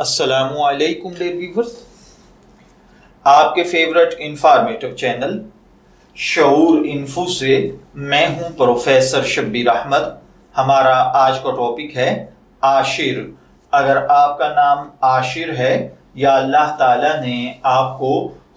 अस्सलामु अलैकुम dear viewers, आपके फेवरेट इंफॉर्मेटिव चैनल शऊर इन्फो से मैं हूं प्रोफेसर शब्बीर अहमद। हमारा आज का टॉपिक है आशिर। अगर आपका नाम आशिर है या अल्लाह ताला ने आपको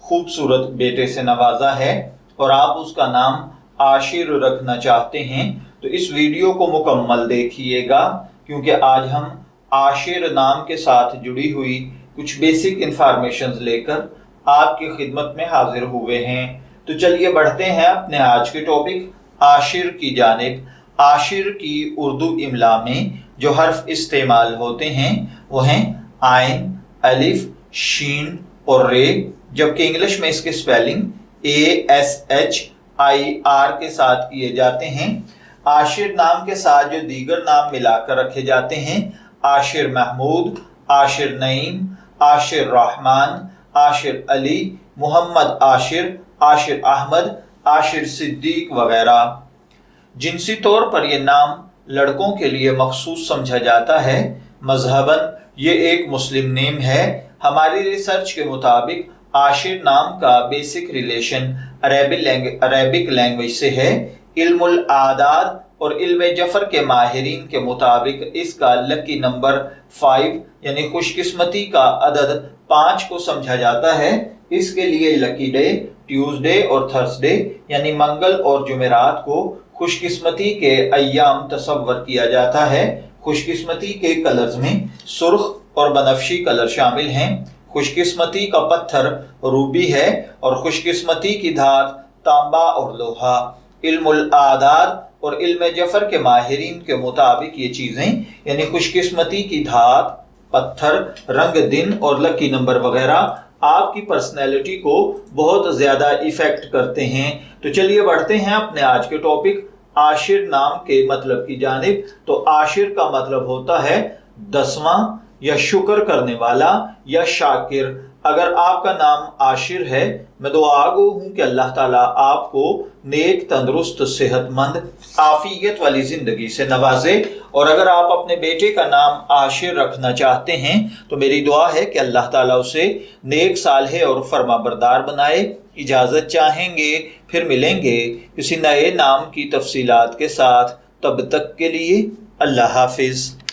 खूबसूरत बेटे से नवाजा है और आप उसका नाम आशिर रखना चाहते हैं तो इस वीडियो को मुकम्मल देखिएगा, क्योंकि आज हम आशिर नाम के साथ जुड़ी हुई कुछ बेसिक इंफॉर्मेशन लेकर आपकी खिदमत में हाजिर हुए हैं। तो चलिए बढ़ते हैं अपने आज के टॉपिक आशिर की जानिब। आशिर की उर्दू इमला में जो हर्फ इस्तेमाल होते हैं वो हैं आइन, अलिफ, शीन और रे, जबकि इंग्लिश में इसके स्पेलिंग ASHIR के साथ किए जाते हैं। आशिर नाम के साथ जो दीगर नाम मिलाकर रखे जाते हैं, आशिर महमूद, आशिर नईम, आशिर रहमान, आशिर अली, मोहम्मद आशिर, आशिर अहमद, आशिर सिद्दीक वगैरह। जिनसी तौर पर यह नाम लड़कों के लिए मखसूस समझा जाता है। मजहबन ये एक मुस्लिम नेम है। हमारी रिसर्च के मुताबिक आशिर नाम का बेसिक रिलेशन अरेबिक लैंग्वेज से है। इल्मुल आदाद और इल्म जफर के माहिरीन के मुताबिक इसका लकी नंबर 5 यानी खुशकिस्मती का अदद 5 को समझा जाता है। इसके लिए लकी डे ट्यूसडे और थर्सडे यानी मंगल और जुमेरात को खुशकिस्मती के अय्याम तसव्वुर किया जाता है। खुशकिस्मती के कलर्स में सुर्ख और बनफशी कलर शामिल हैं। खुशकिस्मती का पत्थर रूबी है और खुशकिस्मती की धात तांबा और लोहा। इल्मुल आदाद और इल्म जफर के माहिरीन के मुताबिक ये चीजें यानी खुशकिस्मती की धात, पत्थर, रंग, दिन और लकी नंबर वगैरह आपकी पर्सनैलिटी को बहुत ज्यादा इफेक्ट करते हैं। तो चलिए बढ़ते हैं अपने आज के टॉपिक आशिर नाम के मतलब की जानिब। तो आशिर का मतलब होता है 10वां या शुक्र करने वाला या शाकिर। अगर आपका नाम आशिर है, मैं दुआगो हूं कि अल्लाह ताला आपको नेक, तंदुरुस्त, सेहतमंद, आफियत वाली जिंदगी से नवाजे। और अगर आप अपने बेटे का नाम आशिर रखना चाहते हैं तो मेरी दुआ है कि अल्लाह ताला उसे नेक, सालेह और फर्माबरदार बनाए। इजाज़त चाहेंगे, फिर मिलेंगे किसी नए नाम की तफसीलात के साथ। तब तक के लिए अल्लाह हाफिज।